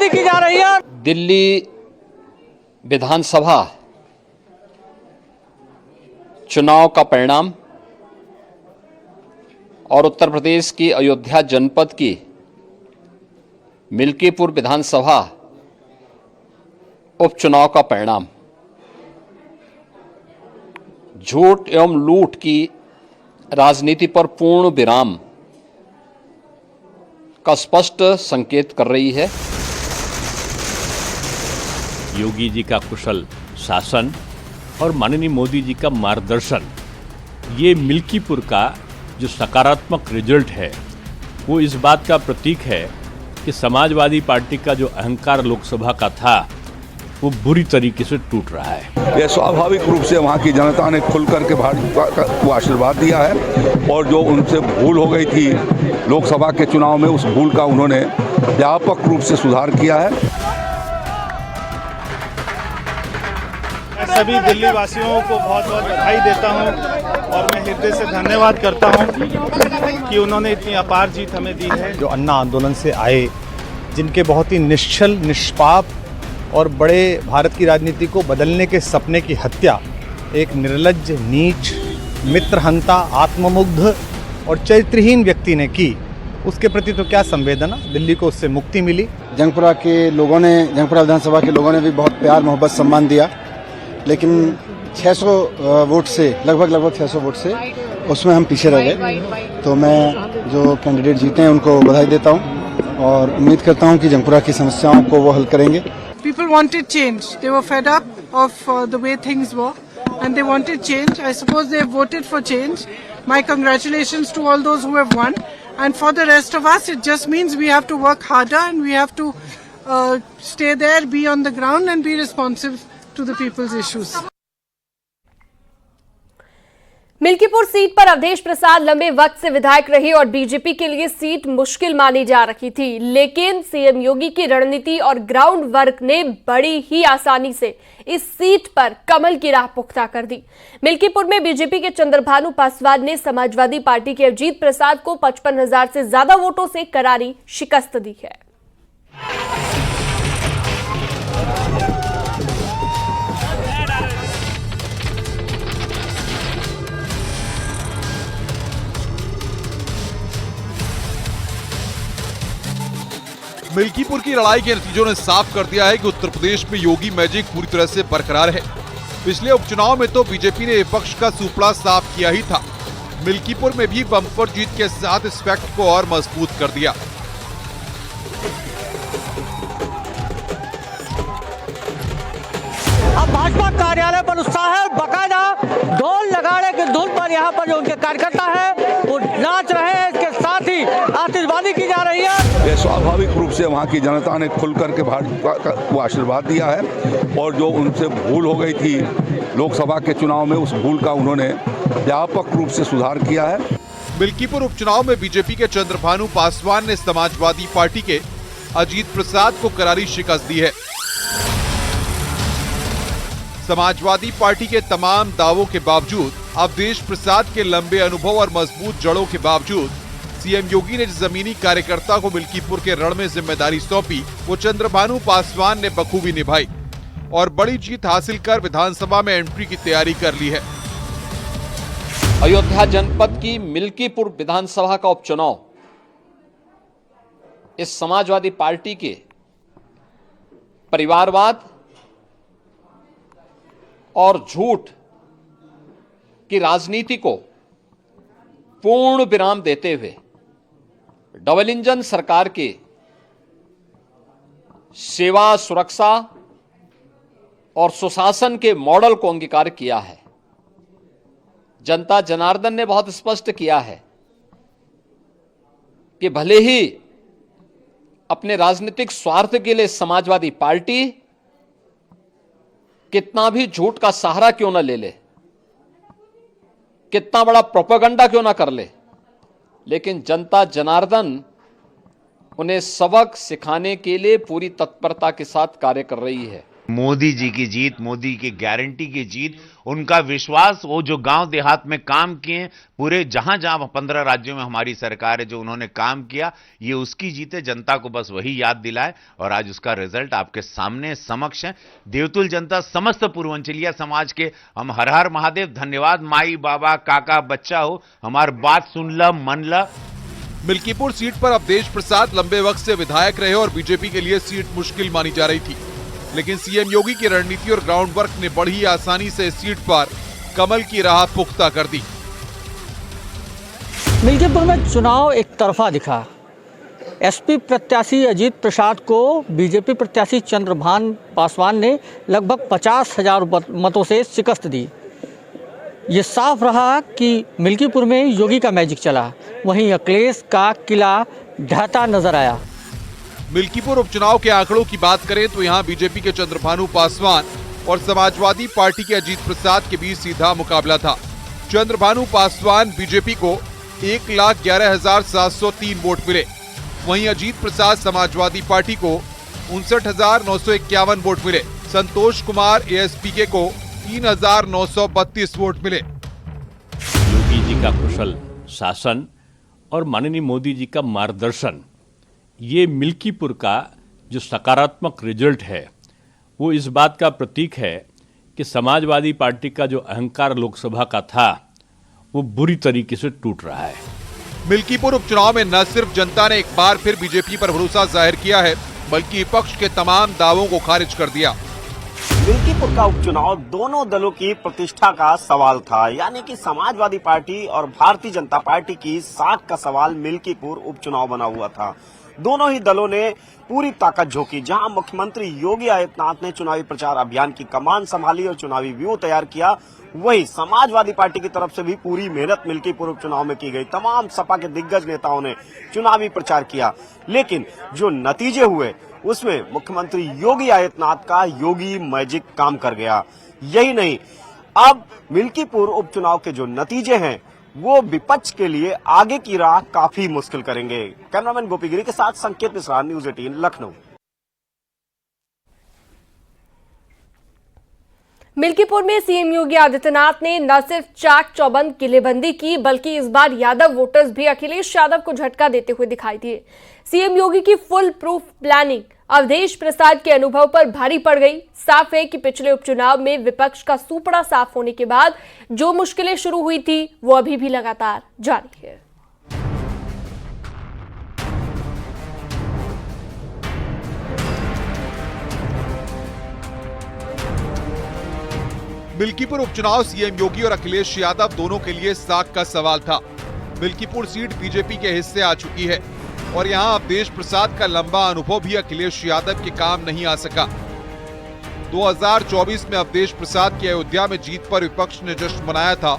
आतिशबाजी की जा रही है। दिल्ली विधानसभा चुनाव का परिणाम और उत्तर प्रदेश की अयोध्या जनपद की मिल्कीपुर विधानसभा उपचुनाव का परिणाम झूठ एवं लूट की राजनीति पर पूर्ण विराम का स्पष्ट संकेत कर रही है। योगी जी का कुशल शासन और माननीय मोदी जी का मार्गदर्शन, ये मिल्कीपुर का जो सकारात्मक रिजल्ट है वो इस बात का प्रतीक है कि समाजवादी पार्टी का जो अहंकार लोकसभा का था वो बुरी तरीके से टूट रहा है। ये स्वाभाविक रूप से वहाँ की जनता ने खुल करके भाजपा को आशीर्वाद दिया है और जो उनसे भूल हो गई थी लोकसभा के चुनाव में, उस भूल का उन्होंने व्यापक रूप से सुधार किया है। मैं सभी दिल्ली वासियों को बहुत बहुत बधाई देता हूं और मैं हृदय से धन्यवाद करता हूं कि उन्होंने इतनी अपार जीत हमें दी है। जो अन्ना आंदोलन से आए, जिनके बहुत ही निश्चल, निष्पाप और बड़े भारत की राजनीति को बदलने के सपने की हत्या एक निर्लज्ज, नीच, मित्रहंता, आत्ममुग्ध और चरित्रहीन व्यक्ति ने की, उसके प्रति तो क्या संवेदना। दिल्ली को उससे मुक्ति मिली। जंगपुरा के लोगों ने, जंगपुरा विधानसभा के लोगों ने भी बहुत प्यार, मोहब्बत, सम्मान दिया, लेकिन 600 वोट से, लगभग 600 वोट से उसमें हम पीछे रह गए। तो मैं जो कैंडिडेट जीते हैं उनको बधाई देता हूं और उम्मीद करता हूं कि जंगपुरा की समस्याओं को वो हल करेंगे। People wanted change. They were fed up of the way things were and they wanted change. I suppose they voted for change. My congratulations to all those who have won. And for the rest of us, it just means we have to work harder and we have to stay there, be on the ground and be responsive to the people's issues. Milkipur seat पर अवधेश प्रसाद लंबे वक्त से विधायक रहे और BJP के लिए seat मुश्किल मानी जा रही थी, लेकिन सीएम योगी की रणनीति और ग्राउंड वर्क ने बड़ी ही आसानी से इस सीट पर कमल की राह पुख्ता कर दी। मिल्कीपुर में बीजेपी के चंद्रभानु पासवान ने समाजवादी पार्टी के अजीत प्रसाद को 55,000 से ज्यादा वोटों से करारी शिकस्त दी है। मिल्कीपुर की लड़ाई के नतीजों ने साफ कर दिया है कि उत्तर प्रदेश में योगी मैजिक पूरी तरह से बरकरार है। पिछले उपचुनाव में तो बीजेपी ने विपक्ष का सुपड़ा साफ किया ही था। मिल्कीपुर में भी बम्पर जीत के साथ इस फैक्ट को और मजबूत कर दिया। अब भाजपा कार्यालय पर उत्साह है, बकायदा ढोल नगाड़े के धुन पर यहाँ पर जो उनके कार्यकर्ता है वो नाच रहे हैं। इसके साथ ही आतिशबाजी की जा रही है। ये स्वाभाविक रूप से वहाँ की जनता ने खुल करके भाजपा को आशीर्वाद दिया है और जो उनसे भूल हो गई थी लोकसभा के चुनाव में, उस भूल का उन्होंने व्यापक रूप से सुधार किया है। मिल्कीपुर उपचुनाव में बीजेपी के चंद्रभानु पासवान ने समाजवादी पार्टी के अजीत प्रसाद को करारी शिकस्त दी है। समाजवादी पार्टी के तमाम दावों के बावजूद, अवधेश प्रसाद के लंबे अनुभव और मजबूत जड़ों के बावजूद सीएम योगी ने जिस जमीनी कार्यकर्ता को मिल्कीपुर के रण में जिम्मेदारी सौंपी, वो चंद्रभानु पासवान ने बखूबी निभाई और बड़ी जीत हासिल कर विधानसभा में एंट्री की तैयारी कर ली है। अयोध्या जनपद की मिल्कीपुर विधानसभा का उपचुनाव इस समाजवादी पार्टी के परिवारवाद और झूठ की राजनीति को पूर्ण विराम देते हुए डबल इंजन सरकार के सेवा, सुरक्षा और सुशासन के मॉडल को अंगीकार किया है। जनता जनार्दन ने बहुत स्पष्ट किया है कि भले ही अपने राजनीतिक स्वार्थ के लिए समाजवादी पार्टी कितना भी झूठ का सहारा क्यों न ले ले, कितना बड़ा प्रोपेगेंडा क्यों ना कर ले, लेकिन जनता जनार्दन उन्हें सबक सिखाने के लिए पूरी तत्परता के साथ कार्य कर रही है। मोदी जी की जीत, मोदी की गारंटी की जीत, उनका विश्वास, वो जो गांव देहात में काम किए, पूरे जहां जहां 15 राज्यों में हमारी सरकार है, जो उन्होंने काम किया, ये उसकी जीत है। जनता को बस वही याद दिलाए और आज उसका रिजल्ट आपके सामने समक्ष है। देवतुल जनता, समस्त पूर्वांचलिया समाज के हम हर हर महादेव, धन्यवाद। माई बाबा काका बच्चा हो, हमारी बात सुन ला, मन ला। मिल्कीपुर सीट पर अवधेश प्रसाद लंबे वक्त से विधायक रहे और बीजेपी के लिए सीट मुश्किल मानी जा रही थी, लेकिन सीएम योगी की रणनीति और ग्राउंड वर्क ने बड़ी आसानी से इस सीट पर कमल की राह पुख्ता कर दी। मिल्कीपुर में चुनाव एक तरफा दिखा। एसपी प्रत्याशी अजीत प्रसाद को बीजेपी प्रत्याशी चंद्रभान पासवान ने लगभग 50,000 मतों से शिकस्त दी। ये साफ रहा कि मिल्कीपुर में योगी का मैजिक चला, वहीं अखिलेश का किला ढहता नजर आया। मिल्कीपुर उपचुनाव के आंकड़ों की बात करें तो यहां बीजेपी के चंद्रभानु पासवान और समाजवादी पार्टी के अजीत प्रसाद के बीच सीधा मुकाबला था। चंद्रभानु पासवान बीजेपी को 1,11,703 वोट मिले, वहीं अजीत प्रसाद समाजवादी पार्टी को 59,951 वोट मिले। संतोष कुमार एएसपीके को 3,932 वोट मिले। योगी जी का कुशल शासन और माननीय मोदी जी का मार्गदर्शन, ये मिल्कीपुर का जो सकारात्मक रिजल्ट है, वो इस बात का प्रतीक है कि समाजवादी पार्टी का जो अहंकार लोकसभा का था, वो बुरी तरीके से टूट रहा है। मिल्कीपुर उपचुनाव में न सिर्फ जनता ने एक बार फिर बीजेपी पर भरोसा जाहिर किया है, बल्कि विपक्ष के तमाम दावों को खारिज कर दिया। मिल्कीपुर का उपचुनाव दोनों दलों की प्रतिष्ठा का सवाल था, यानी कि समाजवादी पार्टी और भारतीय जनता पार्टी की साख का सवाल मिल्कीपुर उपचुनाव बना हुआ था। दोनों ही दलों ने पूरी ताकत झोंकी। जहां मुख्यमंत्री योगी आदित्यनाथ ने चुनावी प्रचार अभियान की कमान संभाली और चुनावी व्यूह तैयार किया, वहीं समाजवादी पार्टी की तरफ से भी पूरी मेहनत मिल्कीपुर उपचुनाव में की गई। तमाम सपा के दिग्गज नेताओं ने चुनावी प्रचार किया, लेकिन जो नतीजे हुए उसमें मुख्यमंत्री योगी आदित्यनाथ का योगी मैजिक काम कर गया। यही नहीं, अब मिल्कीपुर उपचुनाव के जो नतीजे हैं वो विपक्ष के लिए आगे की राह काफी मुश्किल करेंगे। कैमरामैन गोपीगिरी के साथ संकेत मिश्रा, न्यूज़ 18 लखनऊ। मिल्कीपुर में सीएम योगी आदित्यनाथ ने न सिर्फ चाक चौबंद किलेबंदी की, बल्कि इस बार यादव वोटर्स भी अखिलेश यादव को झटका देते हुए दिखाई दिए। सीएम योगी की full proof planning Awadhesh Prasad के अनुभव पर भारी पड़ गई। साफ है कि पिछले उपचुनाव में विपक्ष का सूपड़ा साफ होने के बाद जो मुश्किलें शुरू हुई थी, वो अभी भी लगातार जारी है। मिल्कीपुर उपचुनाव सीएम योगी और अखिलेश यादव दोनों के लिए साख का सवाल था। मिल्कीपुर सीट बीजेपी के हिस्से आ चुकी है और यहां अवधेश प्रसाद का लंबा अनुभव भी अखिलेश यादव के काम नहीं आ सका। 2024 में अवधेश प्रसाद की अयोध्या में जीत पर विपक्ष ने जश्न मनाया था।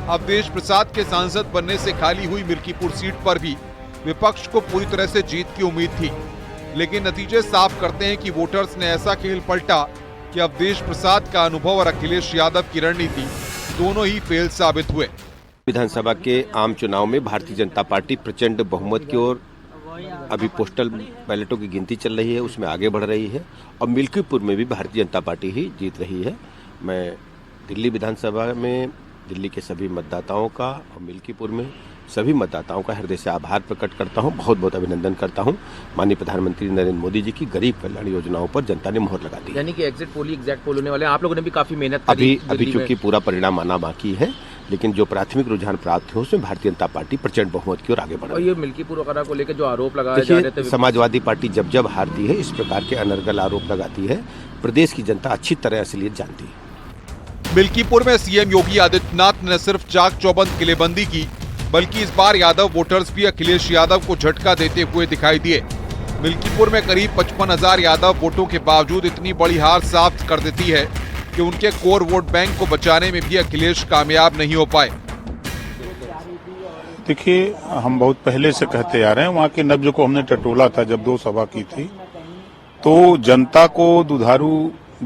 अवधेश प्रसाद के सांसद बनने से खाली हुई मिल्कीपुर सीट पर भी विपक्ष को पूरी तरह से जीत की उम्मीद थी, लेकिन नतीजे साफ करते हैं कि वोटर्स ने ऐसा खेल पलटा कि अवधेश प्रसाद का अनुभव और अखिलेश यादव की रणनीति दोनों ही फेल साबित हुए। विधानसभा के आम चुनाव में भारतीय जनता पार्टी प्रचंड बहुमत की ओर अभी पोस्टल बैलेटों की गिनती चल रही है, उसमें आगे बढ़ रही है और मिल्कीपुर में भी भारतीय जनता पार्टी ही जीत रही है। मैं दिल्ली विधानसभा में दिल्ली के सभी मतदाताओं का और मिल्कीपुर में सभी मतदाताओं का हृदय से आभार प्रकट करता हूं, बहुत बहुत अभिनंदन करता हूं। माननीय प्रधानमंत्री नरेंद्र मोदी जी की गरीब कल्याण योजनाओं पर जनता ने मोहर लगा दी। यानी कि एग्जैक्ट पोल होने वाले हैं। आप लोगों ने भी काफी मेहनत करी। अभी चूंकि पूरा परिणाम आना बाकी है, लेकिन जो प्राथमिक रुझान प्राप्त हुए उसमें भारतीय जनता पार्टी प्रचंड बहुमत की ओर आगे बढ़ रही है। और ये मिल्कीपुर वगैरह को लेकर जो आरोप लगाए जा रहे थे, समाजवादी पार्टी जब हारती है इस प्रकार के अनर्गल आरोप लगाती है। प्रदेश की जनता अच्छी तरह असलियत जानती है। मिल्कीपुर में सीएम योगी आदित्यनाथ ने न सिर्फ चाक चौबंद किलेबंदी की, बल्कि इस बार यादव वोटर्स भी अखिलेश यादव को झटका देते हुए दिखाई दिए। मिल्कीपुर में करीब 55,000 यादव वोटों के बावजूद इतनी बड़ी हार साबित कर देती है कि उनके कोर वोट बैंक को बचाने में भी अखिलेश कामयाब नहीं हो पाए। देखिए, हम बहुत पहले से कहते आ रहे हैं, वहाँ के नब्ज को हमने टटोला था जब 2 सभा की थी, तो जनता को दुधारू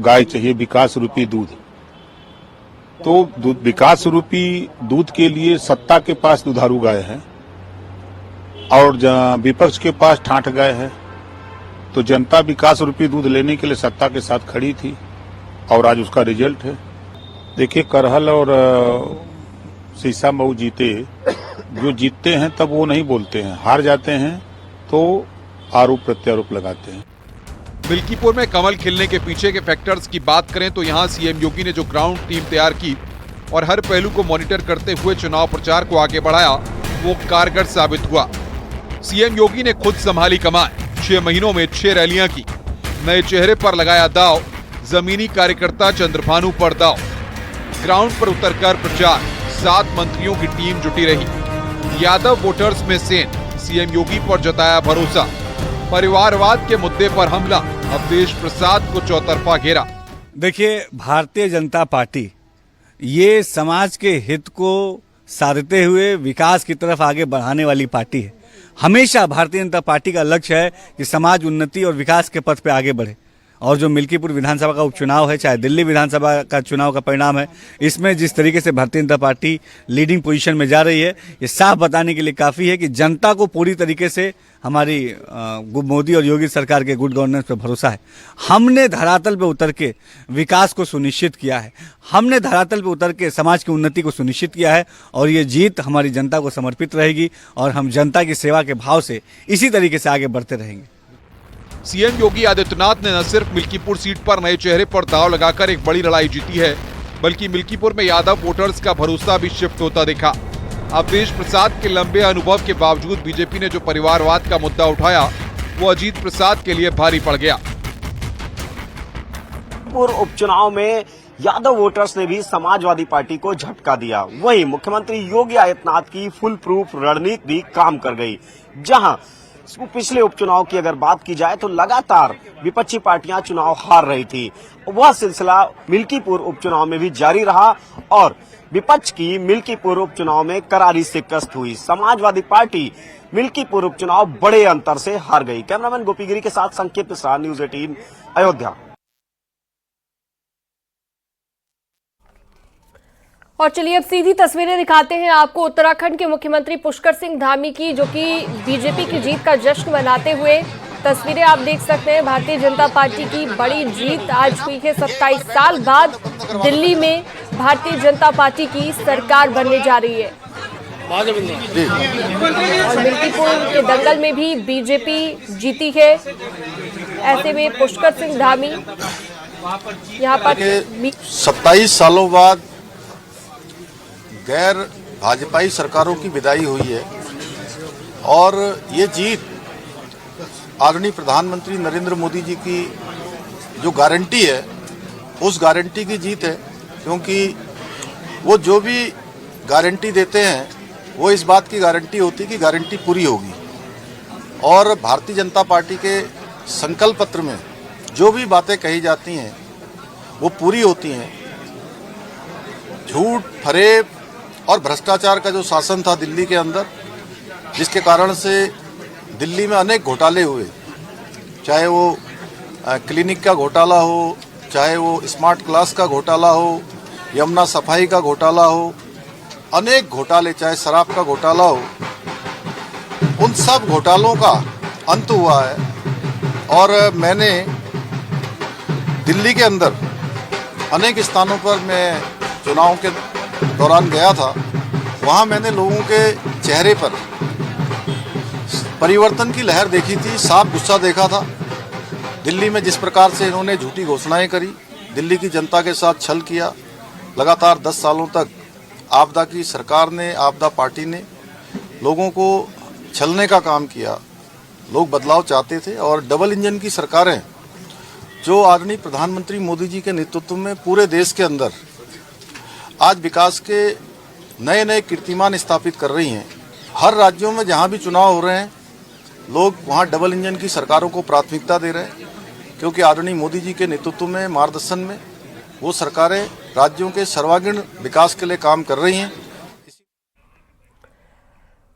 गाय चाहिए, विकास रूपी दूध। तो विकास रूपी दूध के लिए सत्ता के पास दुधारू गाय है और विपक्ष के पास ठाठ गाय है, तो जनता विकास रूपी दूध लेने के लिए सत्ता के साथ खड़ी थी। और आज उसका रिजल्ट है। देखिए, करहल और शीशा मऊ जीते, जो जीतते हैं तब वो नहीं बोलते हैं, हार जाते हैं तो आरोप प्रत्यारोप लगाते हैं। मिल्कीपुर में कमल खिलने के पीछे के फैक्टर्स की बात करें तो यहां सीएम योगी ने जो ग्राउंड टीम तैयार की और हर पहलू को मॉनिटर करते हुए चुनाव प्रचार को आगे बढ़ाया, वो कारगर साबित हुआ। सीएम योगी ने खुद संभाली कमान, 6 महीनों में 6 रैलियां की, नए चेहरे पर लगाया दाव, जमीनी कार्यकर्ता चंद्रभानु पर दाव, ग्राउंड पर उतरकर प्रचार, 7 मंत्रियों की टीम जुटी रही। यादव वोटर्स में सेन, सीएम योगी पर जताया भरोसा, परिवारवाद के मुद्दे पर हमला, अवधेश प्रसाद को चौतरफा घेरा। देखिए, भारतीय जनता पार्टी ये समाज के हित को साधते हुए विकास की तरफ आगे बढ़ाने वाली पार्टी है। हमेशा भारतीय जनता पार्टी का लक्ष्य है कि समाज उन्नति और विकास के पथ पे आगे बढ़े। और जो मिल्कीपुर विधानसभा का उपचुनाव है, चाहे दिल्ली विधानसभा का चुनाव का परिणाम है, इसमें जिस तरीके से Bharatiya Janata party leading position में जा रही है, ये साफ बताने के लिए काफ़ी है कि जनता को पूरी तरीके से हमारी मोदी और योगी सरकार के गुड गवर्नेंस पर भरोसा है। हमने धरातल पे उतर के विकास को सुनिश्चित किया है, हमने धरातल पे उतर के समाज की उन्नति को सुनिश्चित किया है और ये जीत हमारी जनता को समर्पित रहेगी और हम जनता की सेवा के भाव से इसी तरीके से आगे बढ़ते रहेंगे। सीएम योगी आदित्यनाथ ने न सिर्फ मिल्कीपुर सीट पर नए चेहरे पर दांव लगाकर एक बड़ी लड़ाई जीती है, बल्कि मिल्कीपुर में यादव वोटर्स का भरोसा भी शिफ्ट होता दिखा। अवधेश प्रसाद के लंबे अनुभव के बावजूद बीजेपी ने जो परिवारवाद का मुद्दा उठाया, वो अजीत प्रसाद के लिए भारी पड़ गया। उपचुनाव में यादव वोटर्स ने भी समाजवादी पार्टी को झटका दिया। वहीं मुख्यमंत्री योगी आदित्यनाथ की फुल प्रूफ रणनीति भी काम कर गई। जहां पिछले उपचुनाव की अगर बात की जाए तो लगातार विपक्षी पार्टियां चुनाव हार रही थी, वह सिलसिला मिल्कीपुर उपचुनाव में भी जारी रहा और विपक्ष की मिल्कीपुर उपचुनाव में करारी शिकस्त हुई। समाजवादी पार्टी मिल्कीपुर उपचुनाव बड़े अंतर से हार गई। कैमरामैन गोपीगिरी के साथ संकेत मिश्रा, न्यूज़ 18 अयोध्या। और चलिए अब सीधी तस्वीरें दिखाते हैं आपको उत्तराखंड के मुख्यमंत्री पुष्कर सिंह धामी की, जो कि बीजेपी की जीत का जश्न मनाते हुए। तस्वीरें आप देख सकते हैं। भारतीय जनता पार्टी की बड़ी जीत आज हुई है। 27 साल बाद दिल्ली में भारतीय जनता पार्टी की सरकार बनने जा रही है और मिल्कीपुर के दंगल में भी बीजेपी जीती है। ऐसे में पुष्कर सिंह धामी यहाँ पर 27 सालों बाद गैर भाजपाई सरकारों की विदाई हुई है और ये जीत आदरणीय प्रधानमंत्री नरेंद्र मोदी जी की जो गारंटी है, उस गारंटी की जीत है, क्योंकि वो जो भी गारंटी देते हैं वो इस बात की गारंटी होती है कि गारंटी पूरी होगी। और भारतीय जनता पार्टी के संकल्प पत्र में जो भी बातें कही जाती हैं वो पूरी होती हैं। झूठ, फरेब और भ्रष्टाचार का जो शासन था दिल्ली के अंदर, जिसके कारण से दिल्ली में अनेक घोटाले हुए, चाहे वो क्लिनिक का घोटाला हो, चाहे वो स्मार्ट क्लास का घोटाला हो, यमुना सफाई का घोटाला हो, अनेक घोटाले, चाहे शराब का घोटाला हो, उन सब घोटालों का अंत हुआ है। और मैंने दिल्ली के अंदर अनेक स्थानों पर मैं चुनाव के दौरान गया था, वहाँ मैंने लोगों के चेहरे पर परिवर्तन की लहर देखी थी, साफ गुस्सा देखा था। दिल्ली में जिस प्रकार से इन्होंने झूठी घोषणाएं करी, दिल्ली की जनता के साथ छल किया, लगातार 10 सालों तक आपदा की सरकार ने, आपदा पार्टी ने लोगों को छलने का काम किया। लोग बदलाव चाहते थे और डबल इंजन की सरकारें जो आदरणीय प्रधानमंत्री मोदी जी के नेतृत्व में पूरे देश के अंदर आज विकास के नए नए कीर्तिमान स्थापित कर रही हैं। हर राज्यों में जहां भी चुनाव हो रहे हैं, लोग वहां डबल इंजन की सरकारों को प्राथमिकता दे रहे हैं, क्योंकि आदरणीय मोदी जी के नेतृत्व में, मार्गदर्शन में वो सरकारें राज्यों के सर्वांगीण विकास के लिए काम कर रही हैं।